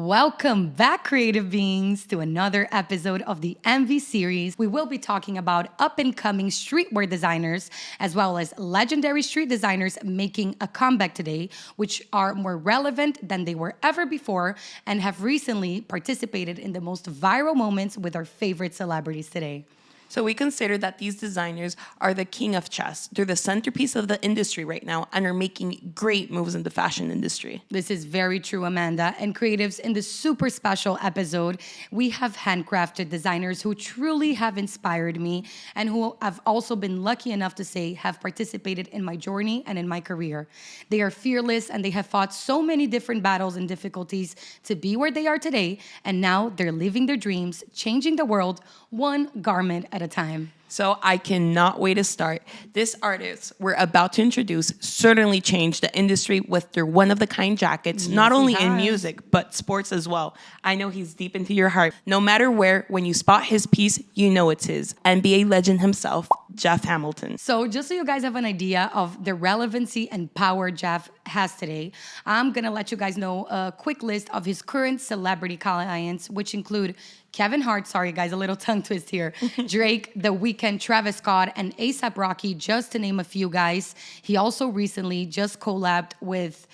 Welcome back, creative beings, to another episode of the MV series. We will be talking about up-and-coming streetwear designers, as well as legendary street designers making a comeback today, which are more relevant than they were ever before and have recently participated in the most viral moments with our favorite celebrities today. So we consider that these designers are the king of chess. They're the centerpiece of the industry right now and are making great moves in the fashion industry. This is very true, Amanda. And creatives, in this super special episode, we have handcrafted designers who truly have inspired me and who I've also been lucky enough to say have participated in my journey and in my career. They are fearless and they have fought so many different battles and difficulties to be where they are today. And now they're living their dreams, changing the world one garment at a time. So I cannot wait to start. This artist we're about to introduce certainly changed the industry with their one-of-a-kind jackets, not only in music, but sports as well. I know he's deep into your heart. No matter where, when you spot his piece, you know it's his. NBA legend himself, Jeff Hamilton. So just so you guys have an idea of the relevancy and power Jeff has today, I'm going to let you guys know a quick list of his current celebrity clients, which include Kevin Hart, sorry guys, a little tongue twist here, Drake, The Weeknd, Travis Scott, and A$AP Rocky, just to name a few guys. He also recently just collabed with,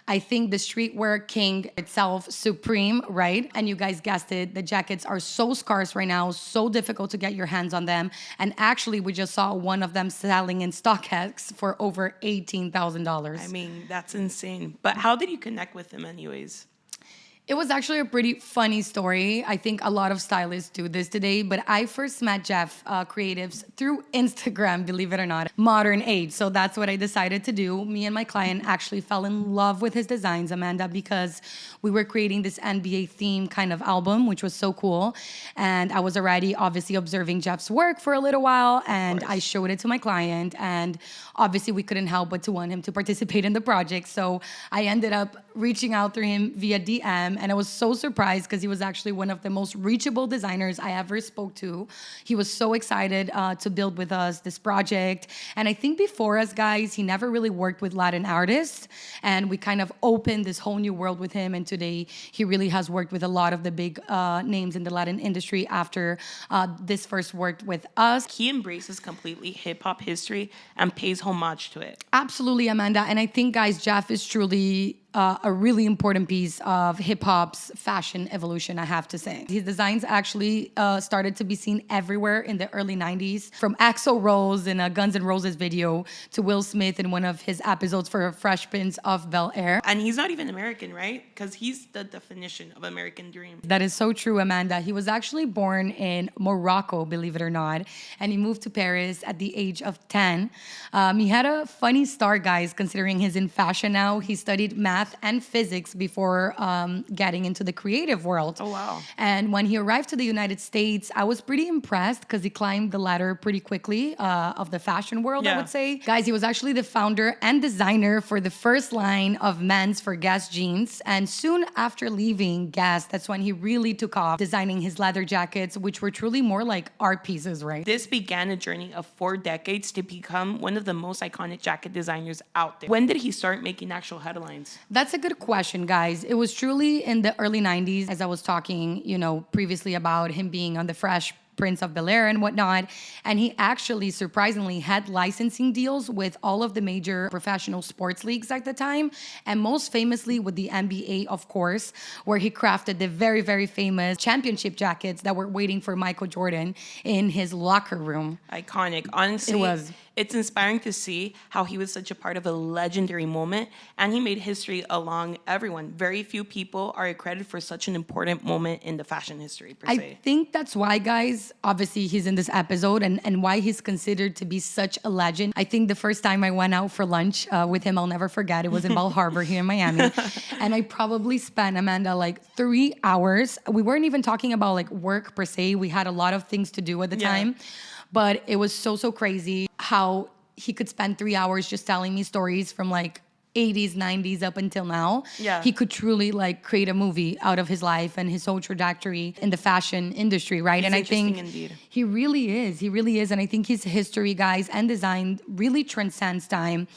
I think, the streetwear king itself, Supreme, right? And you guys guessed it, the jackets are so scarce right now, so difficult to get your hands on them. And actually, we just saw one of them selling in StockX for over $18,000. I mean, that's insane. But how did you connect with him anyways? It was actually a pretty funny story. I think a lot of stylists do this today, but I first met Jeff creatives through Instagram, believe it or not, modern age. So that's what I decided to do. Me and my client actually fell in love with his designs, Amanda, because we were creating this NBA theme kind of album, which was so cool. And I was already obviously observing Jeff's work for a little while, and I showed it to my client. And obviously we couldn't help but to want him to participate in the project. So I ended up reaching out to him via DM. And I was so surprised because he was actually one of the most reachable designers I ever spoke to. He was so excited to build with us this project. And I think before us, guys, he never really worked with Latin artists. And we kind of opened this whole new world with him. And today he really has worked with a lot of the big names in the Latin industry after this first worked with us. He embraces completely hip-hop history and pays homage to it. Absolutely, Amanda. And I think, guys, Jeff is truly a really important piece of hip-hop's fashion evolution, I have to say. His designs actually started to be seen everywhere in the early 90s, from Axl Rose in a Guns N' Roses video to Will Smith in one of his episodes for Fresh Prince of Bel-Air. And he's not even American, right? Because he's the definition of American dream. That is so true, Amanda. He was actually born in Morocco, believe it or not, and he moved to Paris at the age of 10. He had a funny start, guys, considering he's in fashion now. He studied math and physics before getting into the creative world. Oh, wow. And when he arrived to the United States, I was pretty impressed because he climbed the ladder pretty quickly of the fashion world, I would say. Guys, he was actually the founder and designer for the first line of men's for Guess jeans. And soon after leaving Guess, that's when he really took off designing his leather jackets, which were truly more like art pieces, right? This began a journey of 4 decades to become one of the most iconic jacket designers out there. When did he start making actual headlines? That's a good question, guys. It was truly in the early 90s, as I was talking, previously about him being on the Fresh Prince of Bel-Air and whatnot. And he actually, surprisingly, had licensing deals with all of the major professional sports leagues at the time. And most famously with the NBA, of course, where he crafted the very, very famous championship jackets that were waiting for Michael Jordan in his locker room. Iconic. Honestly, it was. It's inspiring to see how he was such a part of a legendary moment, and he made history along everyone. Very few people are accredited for such an important moment in the fashion history, per se. I think that's why, guys, obviously he's in this episode and why he's considered to be such a legend. I think the first time I went out for lunch with him, I'll never forget. It was in Bal Harbour here in Miami. And I probably spent, Amanda, like 3 hours. We weren't even talking about like work per se. We had a lot of things to do at the time. But it was so crazy how he could spend 3 hours just telling me stories from like 80s, 90s up until now. He could truly like create a movie out of his life and his whole trajectory in the fashion industry, right? And I think he really is. He really is. And I think his history, guys, and design really transcends time.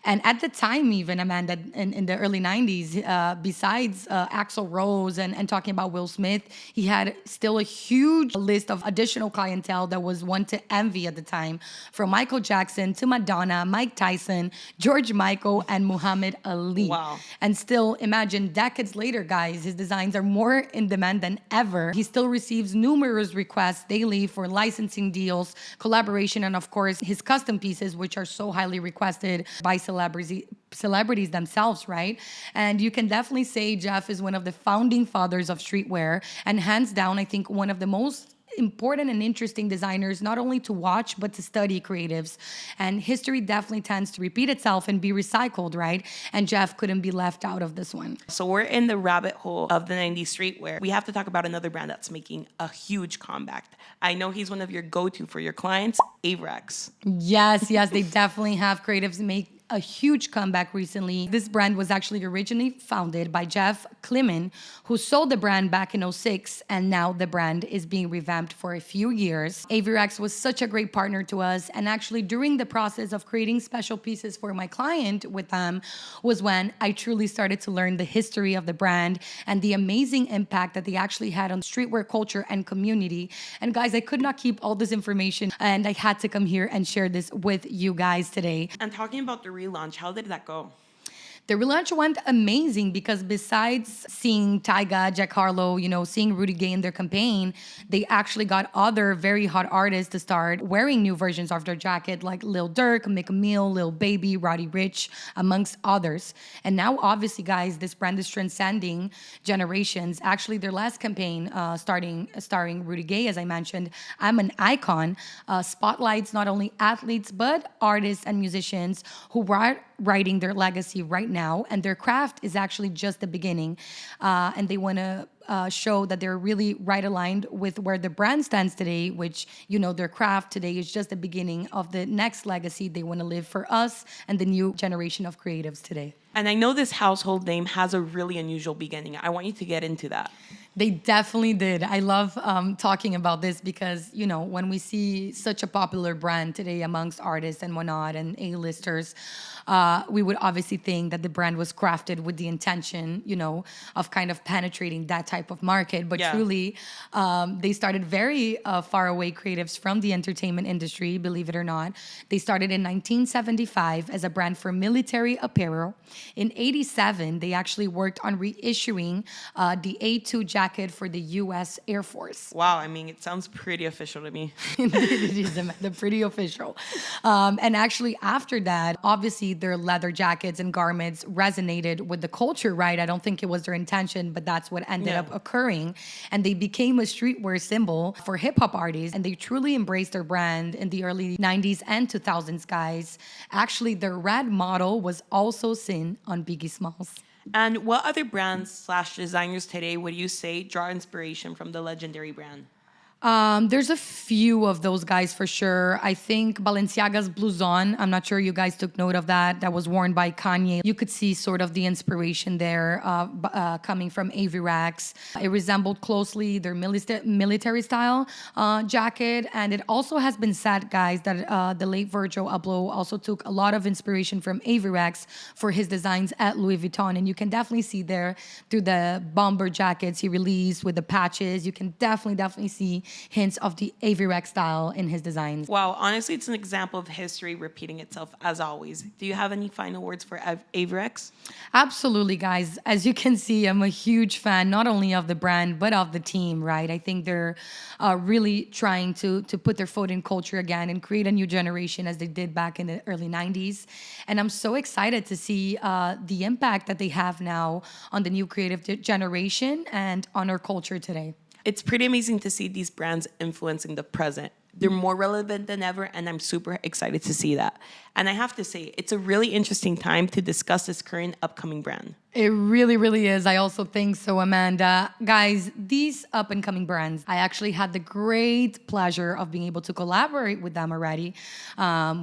And at the time, even Amanda, in the early 90s, besides Axl Rose and talking about Will Smith, he had still a huge list of additional clientele that was one to envy at the time, from Michael Jackson to Madonna, Mike Tyson, George Michael, and Muhammad Ali. Wow. And still, imagine decades later, guys, his designs are more in demand than ever. He still receives numerous requests daily for licensing deals, collaboration, and of course, his custom pieces, which are so highly requested by celebrities themselves, right? And you can definitely say Jeff is one of the founding fathers of streetwear, and hands down, I think one of the most important and interesting designers, not only to watch, but to study creatives. And history definitely tends to repeat itself and be recycled, right? And Jeff couldn't be left out of this one. So we're in the rabbit hole of the 90s streetwear. We have to talk about another brand that's making a huge comeback. I know he's one of your go-to for your clients, ANGUS. Yes, they definitely have creatives make a huge comeback recently. This brand was actually originally founded by Jeff Kliman, who sold the brand back in 2006, and now the brand is being revamped for a few years. ANGUS was such a great partner to us, and actually during the process of creating special pieces for my client with them was when I truly started to learn the history of the brand and the amazing impact that they actually had on streetwear culture and community. And guys, I could not keep all this information, and I had to come here and share this with you guys today. And talking about the relaunch, how did that go? The relaunch went amazing because besides seeing Tyga, Jack Harlow, seeing Rudy Gay in their campaign, they actually got other very hot artists to start wearing new versions of their jacket, like Lil Durk, Meek Mill, Lil Baby, Roddy Ricch, amongst others. And now, obviously, guys, this brand is transcending generations. Actually, their last campaign, starring Rudy Gay, as I mentioned, I'm an Icon, spotlights not only athletes, but artists and musicians who are writing their legacy right now, and their craft is actually just the beginning, and they want to show that they're really right aligned with where the brand stands today, which their craft today is just the beginning of the next legacy they want to live for us and the new generation of creatives today. And I know this household name has a really unusual beginning. I want you to get into that. They definitely did. I love talking about this because, when we see such a popular brand today amongst artists and whatnot and A-listers, we would obviously think that the brand was crafted with the intention, of kind of penetrating that type of market. But truly, they started very far away creatives from the entertainment industry, believe it or not. They started in 1975 as a brand for military apparel. In 87, they actually worked on reissuing the A2 jacket for the U.S. Air Force. Wow, I mean, it sounds pretty official to me. It is the pretty official. And actually, after that, obviously, their leather jackets and garments resonated with the culture, right? I don't think it was their intention, but that's what ended up occurring. And they became a streetwear symbol for hip-hop artists, and they truly embraced their brand in the early 90s and 2000s, guys. Actually, their red model was also seen on Biggie Smalls. And what other brands / designers today would you say draw inspiration from the legendary brand? There's a few of those guys for sure. I think Balenciaga's Blouson, I'm not sure you guys took note of that. That was worn by Kanye. You could see sort of the inspiration there coming from ANGUS. It resembled closely their military style jacket. And it also has been said, guys, that the late Virgil Abloh also took a lot of inspiration from ANGUS for his designs at Louis Vuitton. And you can definitely see there through the bomber jackets he released with the patches. You can definitely see hints of the ANGUS style in his designs. Wow, honestly, it's an example of history repeating itself as always. Do you have any final words for ANGUS? Absolutely, guys. As you can see, I'm a huge fan, not only of the brand, but of the team, right? I think they're really trying to put their foot in culture again and create a new generation as they did back in the early 90s. And I'm so excited to see the impact that they have now on the new creative generation and on our culture today. It's pretty amazing to see these brands influencing the present. They're more relevant than ever, and I'm super excited to see that. And I have to say, it's a really interesting time to discuss this current upcoming brand. It really, really is. I also think so, Amanda. Guys, these up-and-coming brands, I actually had the great pleasure of being able to collaborate with them already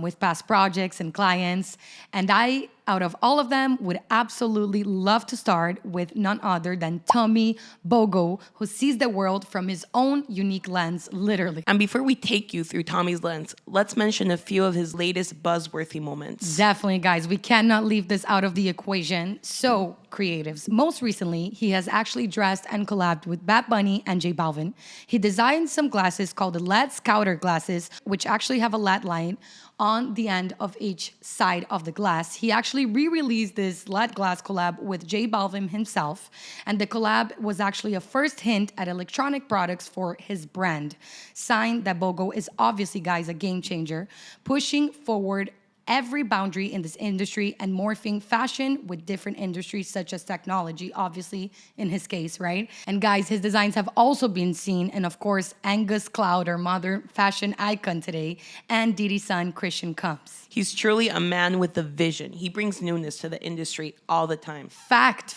with past projects and clients. And I out of all of them, would absolutely love to start with none other than Tommy Bogo, who sees the world from his own unique lens, literally. And before we take you through Tommy's lens, let's mention a few of his latest buzzworthy moments. Definitely, guys. We cannot leave this out of the equation. So, creatives. Most recently, he has actually dressed and collabed with Bad Bunny and J Balvin. He designed some glasses called the LED Scouter glasses, which actually have a LED light on the end of each side of the glass. He actually re-released this LED glass collab with J Balvin himself, and the collab was actually a first hint at electronic products for his brand. Sign that Bogo is obviously, guys, a game changer, pushing forward every boundary in this industry and morphing fashion with different industries such as technology, obviously in his case, right? And guys, his designs have also been seen in, of course, Angus Cloud, our modern fashion icon today, and Diddy's son, Christian Combs. He's truly a man with a vision. He brings newness to the industry all the time. Fact,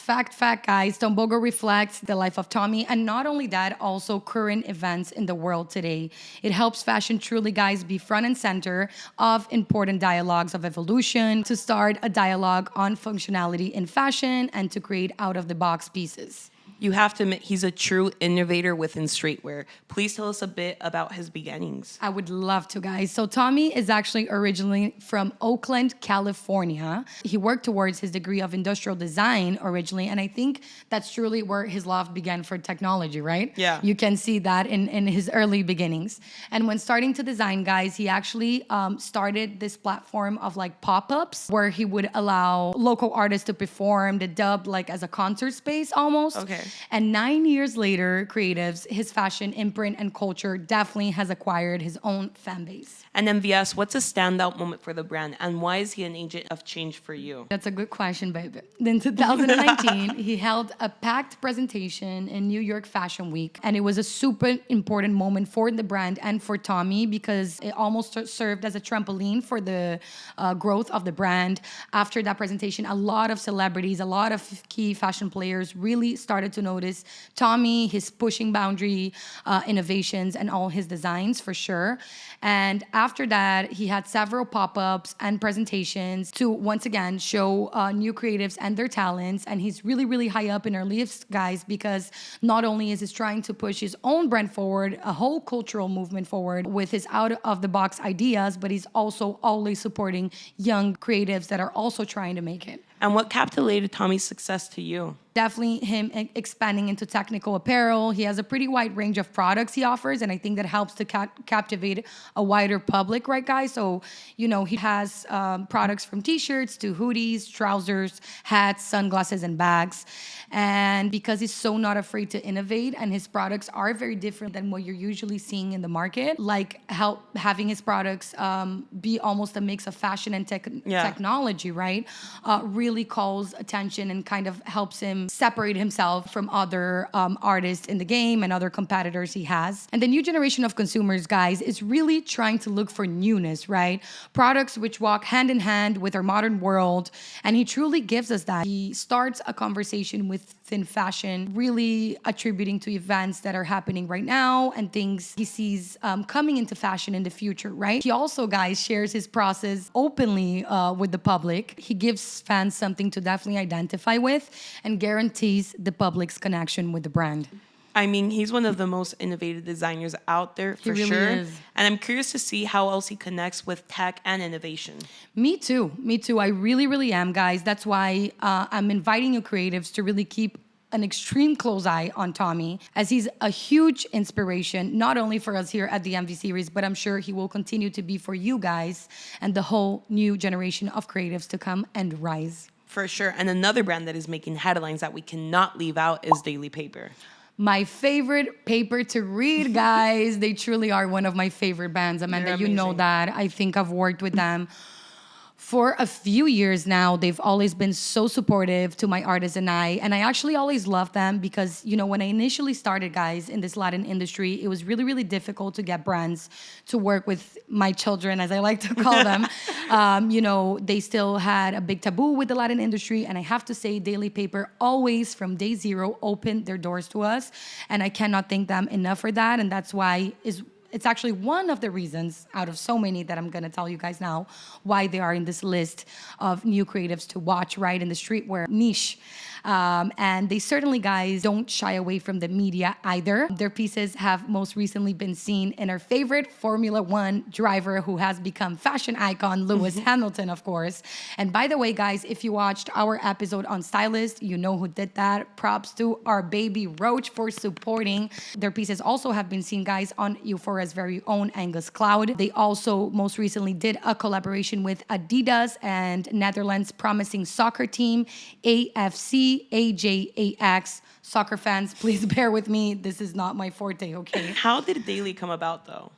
guys. Tom Bogo reflects the life of Tommy, and not only that, also current events in the world today. It helps fashion truly, guys, be front and center of important dialogues of evolution, to start a dialogue on functionality in fashion, and to create out-of-the-box pieces. You have to admit, he's a true innovator within streetwear. Please tell us a bit about his beginnings. I would love to, guys. So Tommy is actually originally from Oakland, California. He worked towards his degree of industrial design originally, and I think that's truly where his love began for technology, right? Yeah. You can see that in his early beginnings. And when starting to design, guys, he actually started this platform of like pop-ups where he would allow local artists to perform the dub like as a concert space almost. Okay. And 9 years later, creatives, his fashion imprint and culture definitely has acquired his own fan base. And MVS, what's a standout moment for the brand, and why is he an agent of change for you? That's a good question, baby. In 2019, he held a packed presentation in New York Fashion Week, and it was a super important moment for the brand and for Tommy because it almost served as a trampoline for the growth of the brand. After that presentation, a lot of celebrities, a lot of key fashion players really started to notice Tommy, his pushing boundary innovations, and all his designs for sure. And after that, he had several pop-ups and presentations to once again show new creatives and their talents. And he's really, really high up in our list, guys, because not only is he trying to push his own brand forward, a whole cultural movement forward with his out-of-the-box ideas, but he's also always supporting young creatives that are also trying to make it. And what captivated Tommy's success to you? Definitely him expanding into technical apparel. He has a pretty wide range of products he offers, and I think that helps to captivate a wider public, right, guys? So, you know, he has products from t-shirts to hoodies, trousers, hats, sunglasses, and bags. And because he's so not afraid to innovate, and his products are very different than what you're usually seeing in the market, like having his products be almost a mix of fashion and technology, right? Really calls attention and kind of helps him separate himself from other artists in the game and other competitors he has. And the new generation of consumers, guys, is really trying to look for newness, right? Products which walk hand in hand with our modern world. And he truly gives us that. He starts a conversation within fashion, really attributing to events that are happening right now and things he sees coming into fashion in the future, right? He also, guys, shares his process openly with the public. He gives fans something to definitely identify with and guarantees the public's connection with the brand. I mean, he's one of the most innovative designers out there, for He really sure. is. And I'm curious to see how else he connects with tech and innovation. Me too. I really, really am, guys. That's why I'm inviting you creatives to really keep an extreme close eye on Tommy, as he's a huge inspiration, not only for us here at the MV Series, but I'm sure he will continue to be for you guys and the whole new generation of creatives to come and rise. For sure. And another brand that is making headlines that we cannot leave out is Daily Paper. My favorite paper to read, guys. They truly are one of my favorite bands. Amanda, you know that. I think I've worked with them for a few years now. They've always been so supportive to my artists and I actually always loved them because, you know, when I initially started, guys, in this Latin industry, it was really, really difficult to get brands to work with my children, as I like to call them. You know, they still had a big taboo with the Latin industry, and I have to say Daily Paper always, from day zero, opened their doors to us, and I cannot thank them enough for that, and that's why it's actually one of the reasons out of so many that I'm going to tell you guys now why they are in this list of new creatives to watch right in the streetwear niche. And they certainly, guys, don't shy away from the media either. Their pieces have most recently been seen in our favorite Formula One driver who has become fashion icon, Lewis Hamilton, of course. And by the way, guys, if you watched our episode on stylist, you know who did that. Props to our baby Roach for supporting. Their pieces also have been seen, guys, on Euphoria's very own Angus Cloud. They also most recently did a collaboration with Adidas and Netherlands' promising soccer team, AJAX. Soccer fans, please bear with me. This is not my forte, okay? How did Daily come about, though?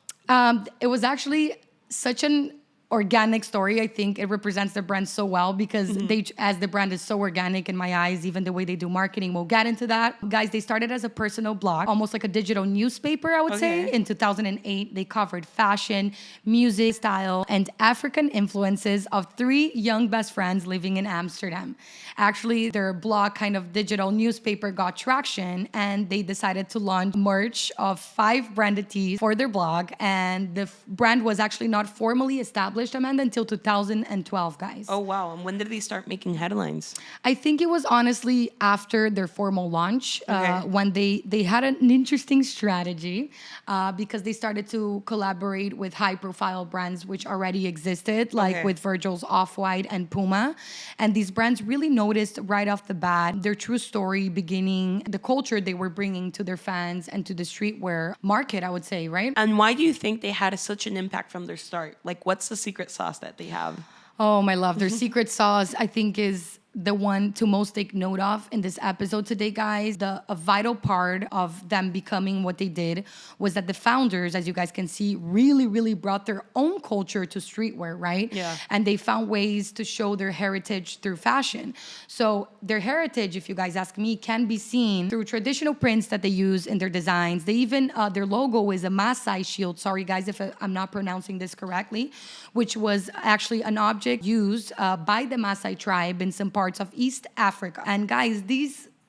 It was actually such an organic story. I think it represents their brand so well because as the brand is so organic in my eyes, even the way they do marketing, we'll get into that. Guys, they started as a personal blog, almost like a digital newspaper, I would say. In 2008, they covered fashion, music, style, and African influences of 3 young best friends living in Amsterdam. Actually, their blog kind of digital newspaper got traction and they decided to launch merch of 5 branded tees for their blog. And the brand was actually not formally established, Amanda, until 2012, guys. Oh, wow. And when did they start making headlines? I think it was honestly after their formal launch, when they had an interesting strategy because they started to collaborate with high-profile brands which already existed, like with Virgil's Off-White and Puma. And these brands really noticed right off the bat their true story, beginning the culture they were bringing to their fans and to the streetwear market, I would say, right? And why do you think they had such an impact from their start? Like, what's the secret sauce that they have? Oh, my love. Their secret sauce, I think, is the one to most take note of in this episode today, guys. A vital part of them becoming what they did was that the founders, as you guys can see, really, really brought their own culture to streetwear, right? Yeah. And they found ways to show their heritage through fashion. So their heritage, if you guys ask me, can be seen through traditional prints that they use in their designs. They even, their logo is a Maasai shield. Sorry, guys, if I'm not pronouncing this correctly, which was actually an object used by the Maasai tribe in some parts of East Africa. And guys,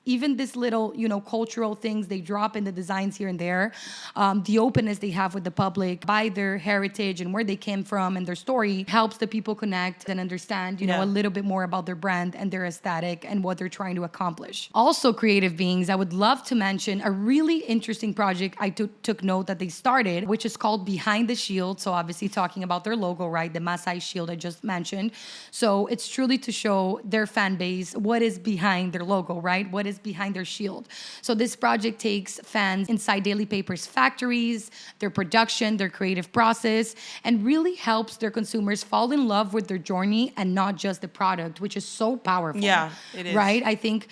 even this little, cultural things they drop in the designs here and there, the openness they have with the public by their heritage and where they came from and their story helps the people connect and understand, a little bit more about their brand and their aesthetic and what they're trying to accomplish. Also, creative beings, I would love to mention a really interesting project I took note that they started, which is called Behind the Shield. So obviously talking about their logo, right? The Maasai shield I just mentioned. So it's truly to show their fan base what is behind their logo, right? What is behind their shield. So this project takes fans inside Daily Paper's factories, their production, their creative process, and really helps their consumers fall in love with their journey and not just the product, which is so powerful. Yeah, it is. Right? I think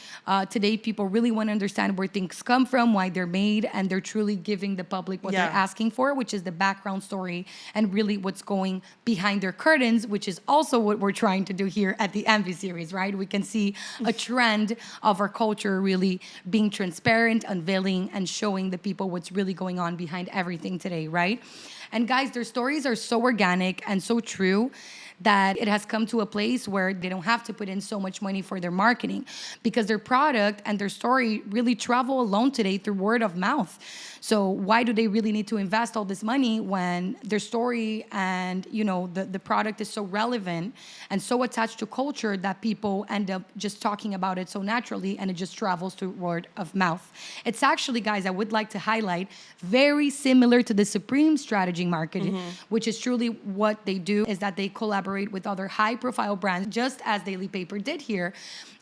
today people really want to understand where things come from, why they're made, and they're truly giving the public what they're asking for, which is the background story and really what's going behind their curtains, which is also what we're trying to do here at the MV series, right? We can see a trend of our culture really being transparent, unveiling, and showing the people what's really going on behind everything today, right? And guys, their stories are so organic and so true that it has come to a place where they don't have to put in so much money for their marketing because their product and their story really travel alone today through word of mouth. So why do they really need to invest all this money when their story and, the product is so relevant and so attached to culture that people end up just talking about it so naturally and it just travels through word of mouth. It's actually, guys, I would like to highlight, very similar to the Supreme strategy marketing, which is truly what they do is that they collaborate with other high-profile brands, just as Daily Paper did here.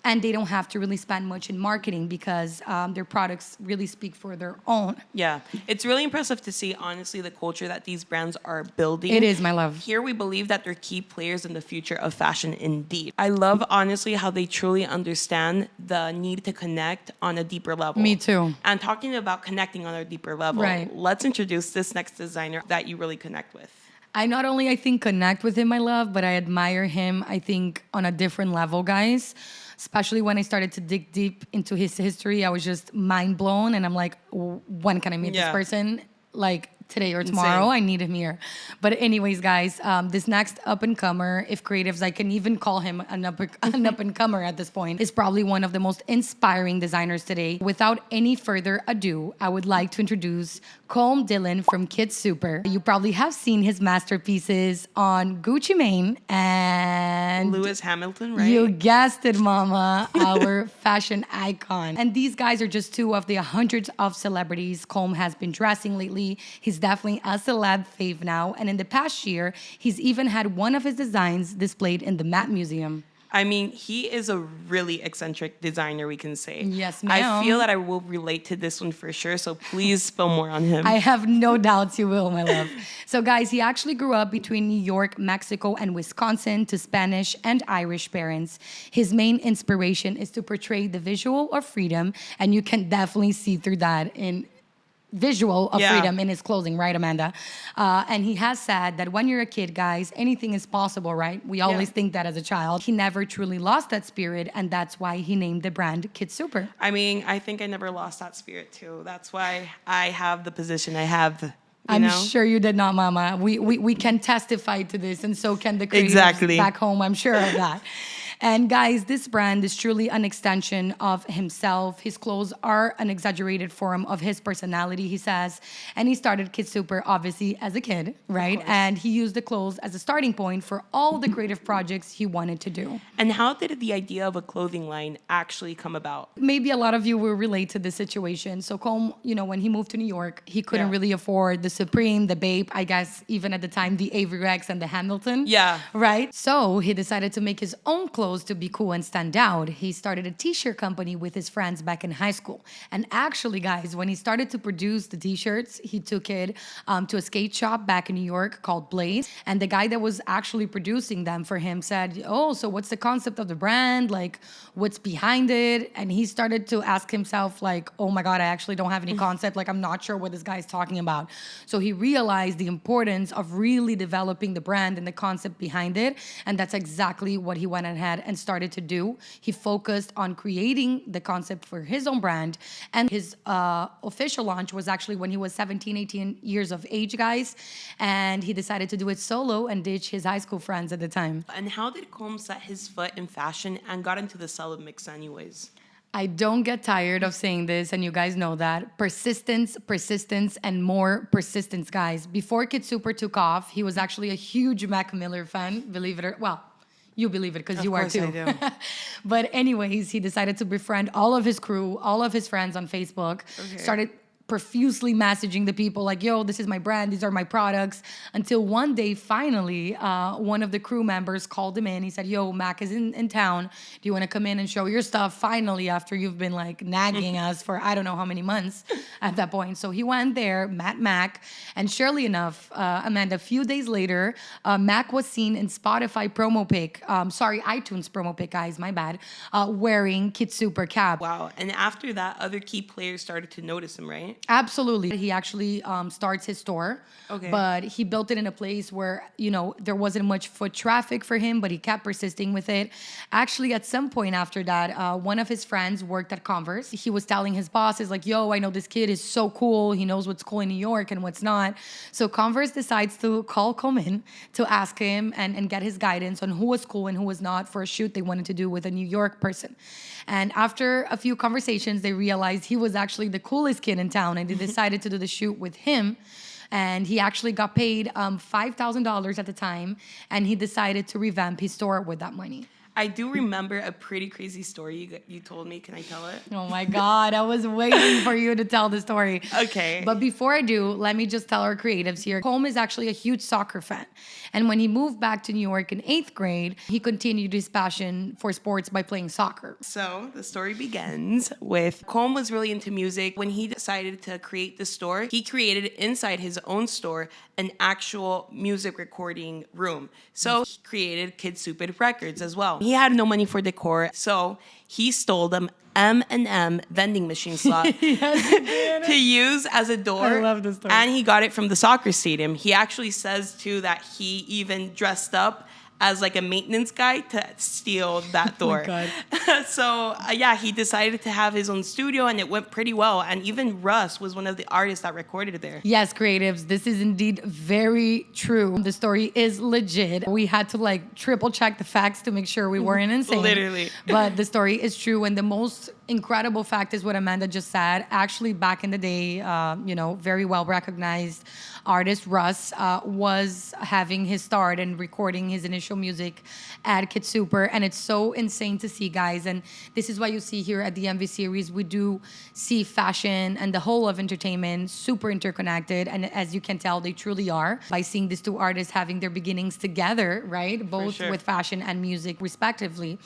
And they don't have to really spend much in marketing because their products really speak for their own. Yeah, it's really impressive to see, honestly, the culture that these brands are building. It is, my love. Here we believe that they're key players in the future of fashion indeed. I love, honestly, how they truly understand the need to connect on a deeper level. Me too. And talking about connecting on a deeper level, let's introduce this next designer that you really connect with. I not only, I think, connect with him, my love, but I admire him, I think, on a different level, guys. Especially when I started to dig deep into his history, I was just mind blown. And I'm like, when can I meet this person? Like, today or tomorrow. I need him here. But anyways, guys, this next up-and-comer, if creatives, I can even call him an up-and-comer at this point, is probably one of the most inspiring designers today. Without any further ado, I would like to introduce Colm Dillon from Kid Super. You probably have seen his masterpieces on Gucci Mane and Lewis Hamilton, right? You guessed it, mama, our fashion icon. And these guys are just two of the hundreds of celebrities Colm has been dressing lately. He's definitely a celeb fave now. And in the past year, he's even had one of his designs displayed in the Met Museum. I mean, he is a really eccentric designer, we can say. Yes, ma'am. I feel that I will relate to this one for sure, so please spill more on him. I have no doubts you will, my love. So, guys, he actually grew up between New York, Mexico, and Wisconsin to Spanish and Irish parents. His main inspiration is to portray the visual of freedom, and you can definitely see through that in visual of freedom in his clothing, right, Amanda? And he has said that when you're a kid, guys, anything is possible, right? We always think that as a child. He never truly lost that spirit, and that's why he named the brand Kid Super. I mean, I think I never lost that spirit too. That's why I have the position I have. I'm sure you did not, Mama. We can testify to this, and so can the creators back home. I'm sure of that. And guys, this brand is truly an extension of himself. His clothes are an exaggerated form of his personality, he says. And he started Kid Super, obviously, as a kid, right? And he used the clothes as a starting point for all the creative projects he wanted to do. And how did the idea of a clothing line actually come about? Maybe a lot of you will relate to this situation. So Colm, you know, when he moved to New York, he couldn't really afford the Supreme, the Bape, I guess even at the time, the Avery X and the Hamilton. Yeah. Right? So he decided to make his own clothes to be cool and stand out. He started a t-shirt company with his friends back in high school. And actually, guys, when he started to produce the t-shirts, he took it to a skate shop back in New York called Blaze. And the guy that was actually producing them for him said, oh, so what's the concept of the brand? Like, what's behind it? And he started to ask himself, like, oh my God, I actually don't have any concept. Like, I'm not sure what this guy's talking about. So he realized the importance of really developing the brand and the concept behind it. And that's exactly what he went ahead and started to do. He focused on creating the concept for his own brand. And his official launch was actually when he was 17, 18 years of age, guys. And he decided to do it solo and ditch his high school friends at the time. And how did Colm set his foot in fashion and got into the celeb mix anyways? I don't get tired of saying this, and you guys know that. Persistence, persistence, and more persistence, guys. Before Kid Super took off, he was actually a huge Mac Miller fan, believe it or well. You believe it because you are too. Of course I do. But anyways, he decided to befriend all of his crew, all of his friends on Facebook. Started profusely messaging the people like, yo, this is my brand, these are my products. Until one day, finally, one of the crew members called him in. He said, yo, Mac is in town. Do you want to come in and show your stuff finally after you've been like nagging us for I don't know how many months at that point? So he went there, met Mac. And surely enough, Amanda, a few days later, Mac was seen in Spotify promo pic, iTunes promo pic, guys, my bad, wearing Kid Super cap. Wow. And after that, other key players started to notice him, right? Absolutely. He actually starts his store, but he built it in a place where, you know, there wasn't much foot traffic for him, but he kept persisting with it. Actually, at some point after that, one of his friends worked at Converse. He was telling his bosses like, yo, I know this kid is so cool. He knows what's cool in New York and what's not. So Converse decides to call Colm to ask him and get his guidance on who was cool and who was not for a shoot they wanted to do with a New York person. And after a few conversations, they realized he was actually the coolest kid in town, and they decided to do the shoot with him. And he actually got paid $5,000 at the time, and he decided to revamp his store with that money. I do remember a pretty crazy story you told me. Can I tell it? Oh my God, I was waiting for you to tell the story. Okay. But before I do, let me just tell our creatives here. Colm is actually a huge soccer fan. And when he moved back to New York in 8th grade, he continued his passion for sports by playing soccer. So the story begins with Colm was really into music. When he decided to create the store, he created inside his own store an actual music recording room. So he created Kid Super Records as well. He had no money for decor, so he stole them M&M vending machine slot to use as a door. I love this story. And he got it from the soccer stadium. He actually says, too, that he even dressed up as like a maintenance guy to steal that door. Oh my God. So yeah, he decided to have his own studio, and it went pretty well. And even Russ was one of the artists that recorded it there. Yes, creatives, this is indeed very true. The story is legit. We had to like triple check the facts to make sure we weren't insane. Literally. But the story is true. And the most incredible fact is what Amanda just said. Actually, back in the day, very well recognized artist Russ was having his start and recording his initial music at Kid Super. And it's so insane to see, guys. And this is why you see here at the MV series, we do see fashion and the whole of entertainment super interconnected. And as you can tell, they truly are by seeing these two artists having their beginnings together, right? Both sure. with fashion and music, respectively.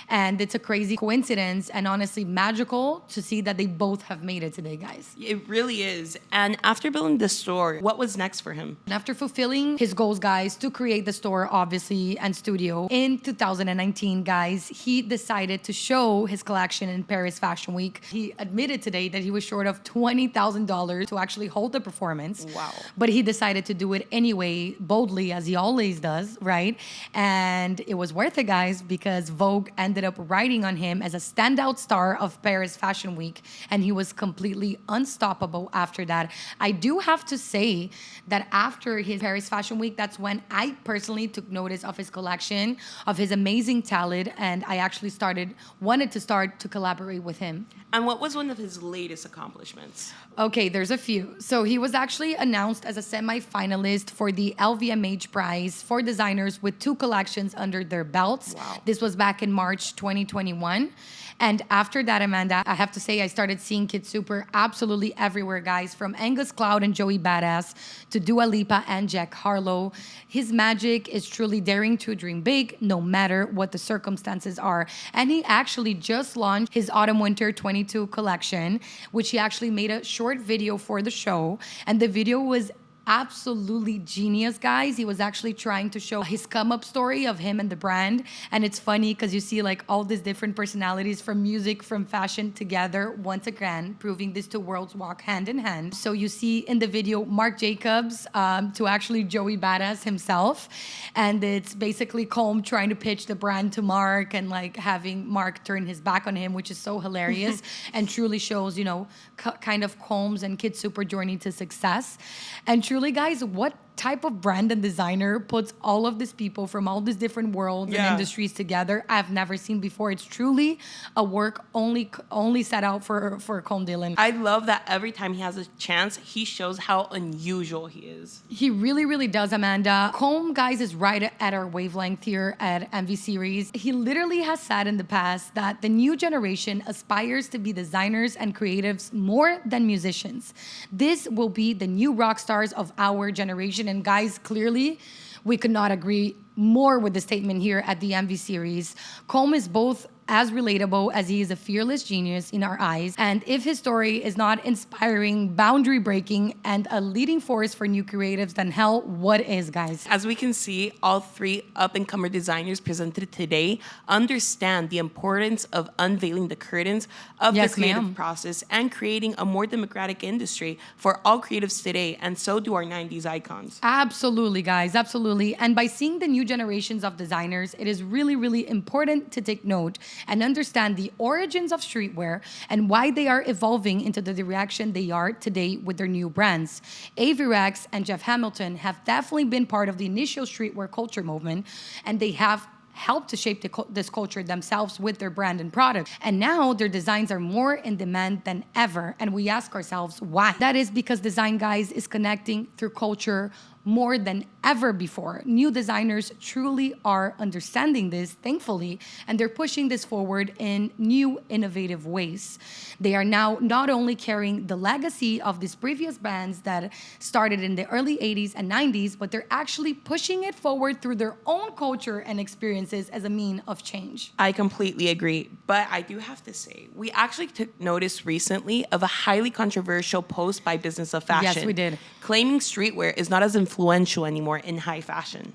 And it's a crazy coincidence and honestly magical to see that they both have made it today, guys. It really is. And after building the store, what was next for him? And after fulfilling his goals, guys, to create the store, obviously, and studio, in 2019, guys, he decided to show his collection in Paris Fashion Week. He admitted today that he was short of $20,000 to actually hold the performance. Wow. But he decided to do it anyway, boldly, as he always does, right? And it was worth it, guys, because Vogue ended up writing on him as a standout star of Paris Fashion Week, and he was completely unstoppable after that. I do have to say that after his Paris Fashion Week, that's when I personally took notice of his collection, of his amazing talent, and I actually wanted to start to collaborate with him. And what was one of his latest accomplishments? Okay, there's a few. So he was actually announced as a semi-finalist for the LVMH prize for designers with 2 collections under their belts. Wow. This was back in March 2021. And after that, Amanda, I have to say I started seeing Kid Super absolutely everywhere, guys, from Angus Cloud and Joey Badass to Dua Lipa and Jack Harlow. His magic is truly daring to dream big, no matter what the circumstances are. And he actually just launched his Autumn-Winter 22 collection, which he actually made a short video for the show. And the video was absolutely genius, guys. He was actually trying to show his come-up story of him and the brand. And it's funny because you see like all these different personalities from music, from fashion together once again, proving these two worlds walk hand in hand. So you see in the video Marc Jacobs to actually Joey Badass himself. And it's basically Colm trying to pitch the brand to Marc and like having Marc turn his back on him, which is so hilarious and truly shows, kind of Colm's and Kid Super journey to success. And truly, guys, what type of brand and designer puts all of these people from all these different worlds and industries together? I've never seen before. It's truly a work only set out for Colm Dillon. I love that every time he has a chance, he shows how unusual he is. He really, really does, Amanda. Colm, guys, is right at our wavelength here at MV Series. He literally has said in the past that the new generation aspires to be designers and creatives more than musicians. This will be the new rock stars of our generation. And guys, clearly, we could not agree more with the statement here at the MV Series. Colm is both as relatable as he is a fearless genius in our eyes. And if his story is not inspiring, boundary breaking, and a leading force for new creatives, then hell, what is, guys? As we can see, all 3 up-and-comer designers presented today understand the importance of unveiling the curtains of the creative process and creating a more democratic industry for all creatives today. And so do our 90s icons. Absolutely, guys, absolutely. And by seeing the new generations of designers, it is really, really important to take note and understand the origins of streetwear and why they are evolving into the direction they are today with their new brands. Avi Rex and Jeff Hamilton have definitely been part of the initial streetwear culture movement, and they have helped to shape this culture themselves with their brand and product. And now their designs are more in demand than ever. And we ask ourselves why. That is because design, guys, is connecting through culture more than ever before. New designers truly are understanding this, thankfully, and they're pushing this forward in new, innovative ways. They are now not only carrying the legacy of these previous brands that started in the early 80s and 90s, but they're actually pushing it forward through their own culture and experiences as a mean of change. I completely agree, but I do have to say, we actually took notice recently of a highly controversial post by Business of Fashion. Yes, we did. Claiming streetwear is not as influential anymore in high fashion.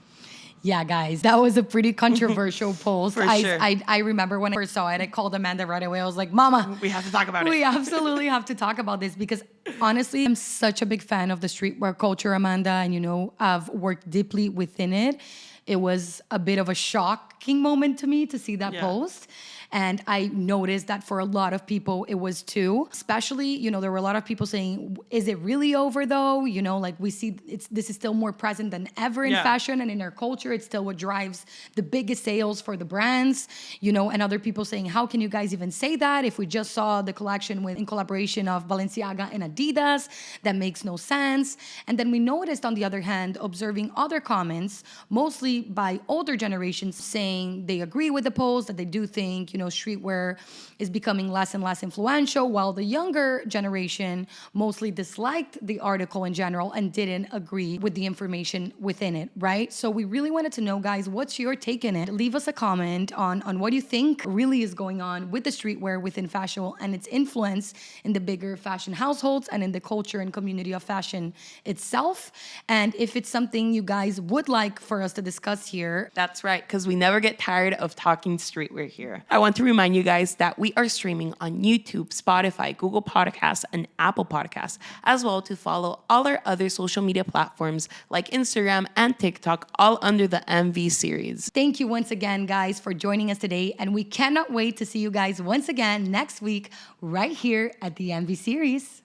Yeah, guys, that was a pretty controversial post. For sure. I remember when I first saw it, I called Amanda right away. I was like, Mama, we have to talk about it. We absolutely have to talk about this because honestly, I'm such a big fan of the streetwear culture, Amanda, and I've worked deeply within it. it was a bit of a shocking moment to me to see that post. And I noticed that for a lot of people, it was too. Especially, you know, there were a lot of people saying, is it really over though? You know, like we see this is still more present than ever in fashion and in our culture. It's still what drives the biggest sales for the brands, you know, and other people saying, how can you guys even say that? If we just saw the collection in collaboration of Balenciaga and Adidas, that makes no sense. And then we noticed, on the other hand, observing other comments, mostly by older generations, saying they agree with the post, that they do think, you know, streetwear is becoming less and less influential, while the younger generation mostly disliked the article in general and didn't agree with the information within it, right? So we really wanted to know, guys, what's your take in it? Leave us a comment on what you think really is going on with the streetwear within fashion and its influence in the bigger fashion households and in the culture and community of fashion itself. And if it's something you guys would like for us to discuss here. That's right, because we never get tired of talking streetwear here. I want to remind you guys that we are streaming on YouTube, Spotify, Google Podcasts, and Apple Podcasts, as well to follow all our other social media platforms like Instagram and TikTok, all under the MV series. Thank you once again, guys, for joining us today. And we cannot wait to see you guys once again next week right here at the MV series.